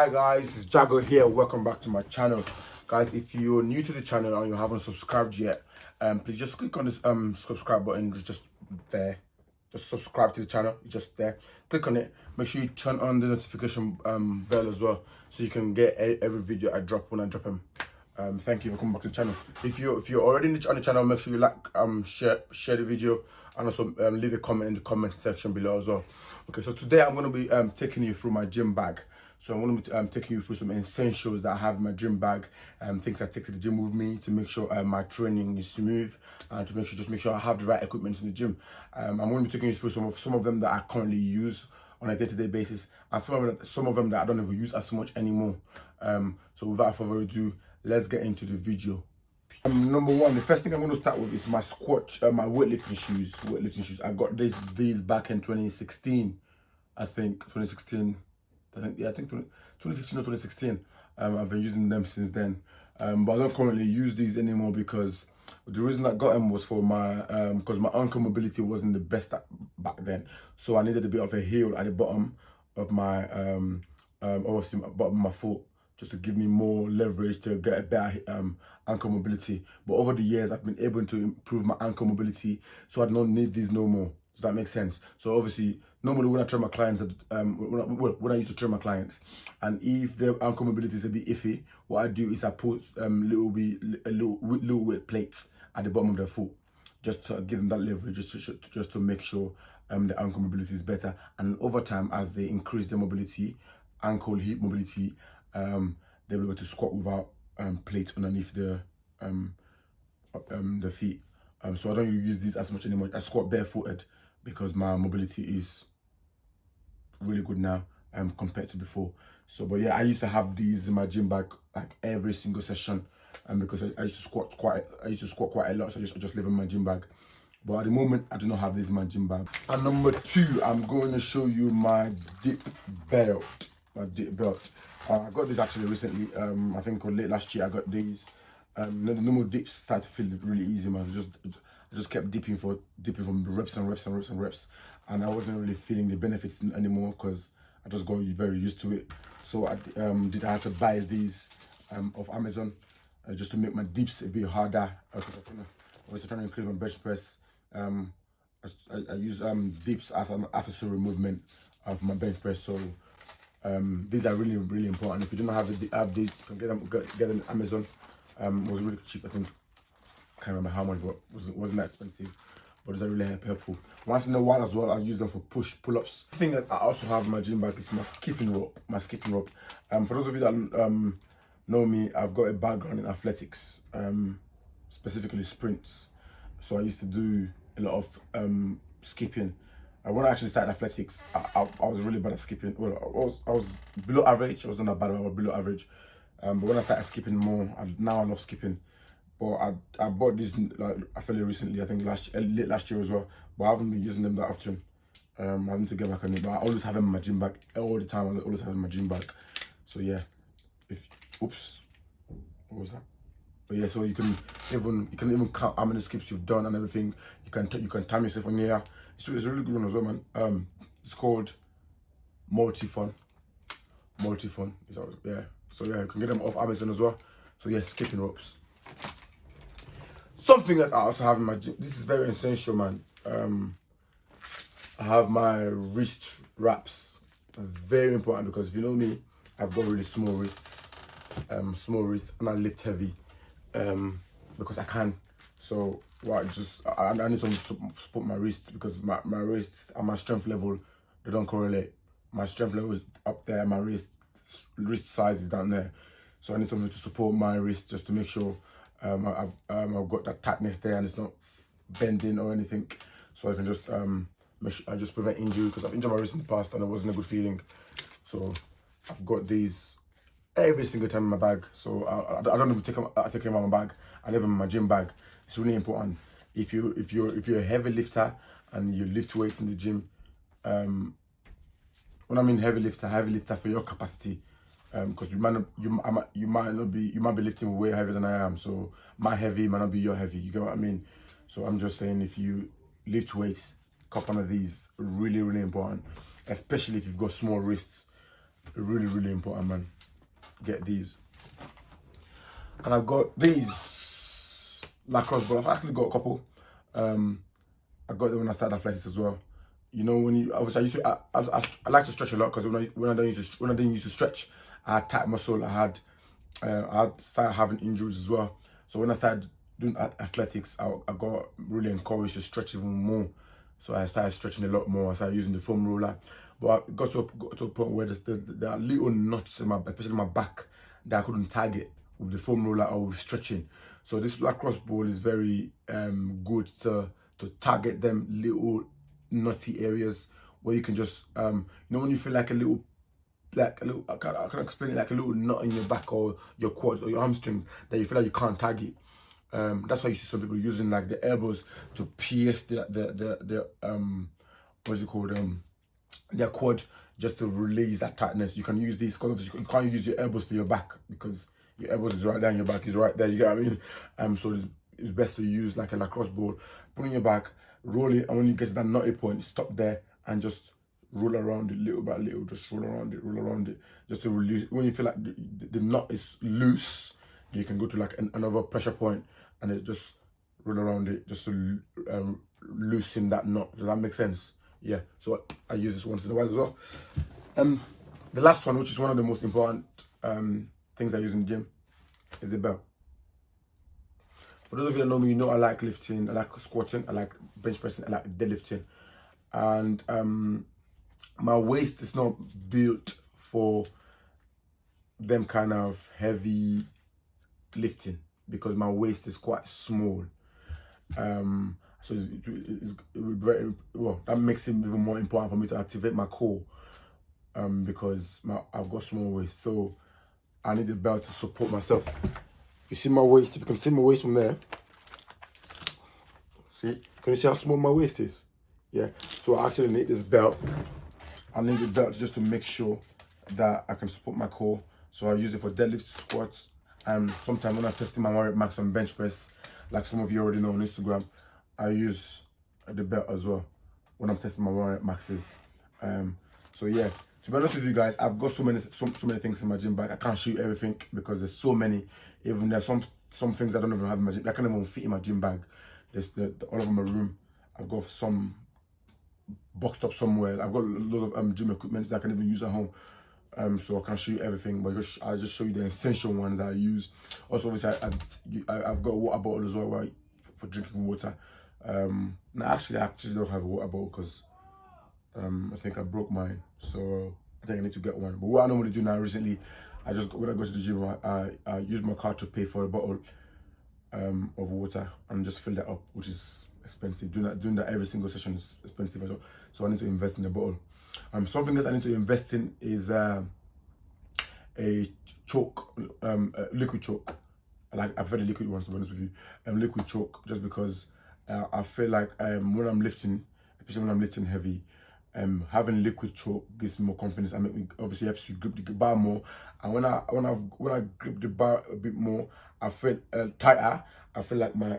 Hi guys, it's Jago here. Welcome back to my channel. Guys, if you're new to the channel and you haven't subscribed yet, please just click on this subscribe button. It's just there. Just subscribe to the channel. It's just there. Click on it. Make sure you turn on the notification bell as well, so you can get every video I drop when I drop them. Thank you for coming back to the channel. If you're already on the channel, make sure you like, share the video, and also leave a comment in the comment section below as well. Okay, so today I'm going to be taking you through my gym bag. So I'm going to be taking you through some essentials that I have in my gym bag, things I take to the gym with me to make sure my training is smooth, and to make sure I have the right equipment in the gym. I'm going to be taking you through some of them that I currently use on a day-to-day basis, and some of them that I don't even use as much anymore. So without further ado, let's get into the video. Number one, the first thing I'm going to start with is my my weightlifting shoes. I got these back in 2016, I think 2016. I think 2015 or 2016. I've been using them since then, but I don't currently use these anymore because the reason I got them was for my because my ankle mobility wasn't the best back then, so I needed a bit of a heel at the bottom of my obviously bottom of my foot, just to give me more leverage to get a better ankle mobility. But over the years, I've been able to improve my ankle mobility, so I don't need these no more. Does that make sense? So obviously, normally when I train my clients, when I used to train my clients, and if their ankle mobility is a bit iffy, what I do is I put little weight plates at the bottom of their foot, just to give them that leverage, just to make sure the ankle mobility is better. And over time, as they increase their mobility, ankle hip mobility, they'll be able to squat without plates underneath the feet. So I don't use these as much anymore. I squat barefooted because my mobility is really good now compared to before. So, but yeah, I used to have these in my gym bag like every single session, because I used to squat quite a lot. So I just live in my gym bag. But at the moment, I do not have this in my gym bag. And number two, I'm going to show you my dip belt. My dip belt. I got this actually recently. I think late last year I got these. The normal dips started to feel really easy, man. I just kept dipping from reps and reps and reps and reps, and I wasn't really feeling the benefits anymore because I just got very used to it. So I had to buy these off Amazon just to make my dips a bit harder. I was trying to increase my bench press. I use dips as an accessory movement of my bench press. So these are really important. If you don't have these, you can get them on Amazon. It was really cheap. I think I can't remember how much, but wasn't that expensive. But these are really helpful. Once in a while as well, I use them for pull-ups. The thing that I also have in my gym bag is my skipping rope. For those of you that know me, I've got a background in athletics, specifically sprints. So I used to do a lot of skipping. When I actually started athletics, I was really bad at skipping. Well, I was below average. I wasn't that bad, but I was below average. But when I started skipping more, now I love skipping. But I bought these like fairly recently, I think late last year as well. But I haven't been using them that often. I need to get back on it. But I always have them in my gym bag all the time. I always have them in my gym bag. So yeah, oops, what was that? But yeah, so you can even count how many skips you've done and everything. You can time yourself on here. It's a really good one as well, man. It's called Multifun. Yeah. So yeah, you can get them off Amazon as well. So yeah, skipping ropes. Something else I also have in my gym. This is very essential, man. I have my wrist wraps. Very important because if you know me, I've got really small wrists, and I lift heavy because I can. So I need some support my wrists because my wrists and my strength level, they don't correlate. My strength level is up there, my wrist size is down there. So I need something to support my wrist just to make sure I've got that tightness there and it's not bending or anything. So I can just make sure I just prevent injury, because I've injured my wrist in the past and it wasn't a good feeling. So I've got these every single time in my bag. So I don't even take them out of my bag. I leave them in my gym bag. It's really important. If you're a heavy lifter and you lift weights in the gym, when I mean heavy lifter for your capacity, because you might be lifting way heavier than I am. So my heavy might not be your heavy. You get what I mean? So I'm just saying, if you lift weights, a couple of these really important, especially if you've got small wrists. Really important, man. get these. And I've got these lacrosse balls. I've actually got a couple. I got them when I started athletics as well. You know, when you obviously I like to stretch a lot, because when I didn't use to stretch, I had tight muscle. I had started having injuries as well. So when I started doing athletics, I got really encouraged to stretch even more. So I started stretching a lot more. I started using the foam roller. But I got to a point where there are little knots in especially in my back, that I couldn't target with the foam roller or with stretching. So this lacrosse ball is very good to target them little nutty areas where you can just you know, when you feel like a little, I can explain it, like a little knot in your back or your quads or your hamstrings that you feel like you can't target. That's why you see some people using like the elbows to pierce the what's it called, their quad, just to release that tightness. You can use these, because you can't use your elbows for your back, because your elbows is right there and your back is right there, you get what I mean? So it's best to use like a lacrosse ball, put in your back, roll it, and when you get to that nutty point, stop there and just roll around it little by little, just roll around it, just to release. When you feel like the knot is loose, you can go to like another pressure point and it just roll around it, just to loosen that knot. Does that make sense? Yeah, so I use this once in a while as well. The last one, which is one of the most important things I use in the gym, is the belt. For those of you that know me, you know I like lifting, I like squatting, I like bench pressing, I like deadlifting. And my waist is not built for them kind of heavy lifting, because my waist is quite small. So it will be very, well, that makes it even more important for me to activate my core, because I've got small waist, so I need the belt to support myself. You see my waist, if you can see my waist from there, see, can you see how small my waist is? Yeah, so I actually need this belt. I need the belt just to make sure that I can support my core. So I use it for deadlifts, squats, and sometimes when I'm testing my warrior max on bench press, like some of you already know on Instagram, I use the belt as well when I'm testing my warrior maxes. So yeah, to be honest with you guys, I've got so many things in my gym bag. I can't show you everything because there's so many. Even there's some things I don't even have in my gym. I can't even fit in my gym bag. There's all over my room. I've got some boxed up somewhere. I've got loads of gym equipment that I can even use at home. So I can't show you everything, but I'll just show you the essential ones that I use. Also, obviously, I've got a water bottle as well, right, for drinking water. No, actually, I actually don't have a water bottle because I think I broke mine, so I think I need to get one. But what I normally do now recently, when I go to the gym, I use my card to pay for a bottle of water and just fill that up, which is expensive. Doing that every single session is expensive as well. So I need to invest in a bottle. Something else I need to invest in is a chalk, liquid chalk. I prefer the liquid ones, to be honest with you. Liquid chalk, just because I feel like when I'm lifting, especially when I'm lifting heavy, having liquid chalk gives me more confidence and obviously helps you grip the bar more. And when I grip the bar a bit more, I feel tighter. I feel like my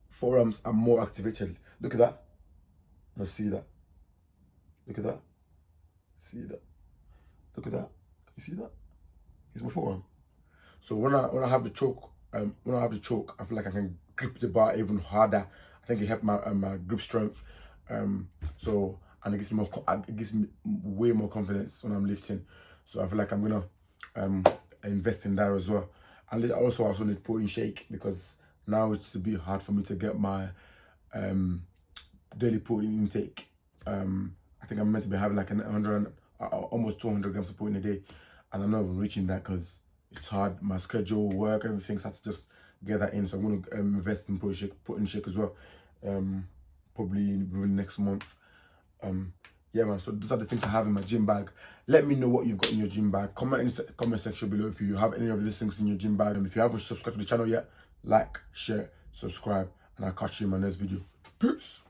forearms are more activated. Look at that. Now see that. Look at that. See that. Look at that. You see that? It's my forearm. So when I have the choke, I feel like I can grip the bar even harder. I think it helped my grip strength. And it gives me way more confidence when I'm lifting. So I feel like I'm gonna invest in that as well. And I also need protein shake, because now it's a bit hard for me to get my daily protein intake. I think I'm meant to be having like almost 200 grams of protein a day, and I'm not even reaching that because it's hard. My schedule, work, everything's had to just get that in. So I'm going to invest in protein shake as well, probably within next month. Yeah, man. So those are the things I have in my gym bag. Let me know what you've got in your gym bag. Comment in the comment section below if you have any of these things in your gym bag. And if you haven't subscribed to the channel yet, like, share, subscribe, and I'll catch you in my next video. Peace.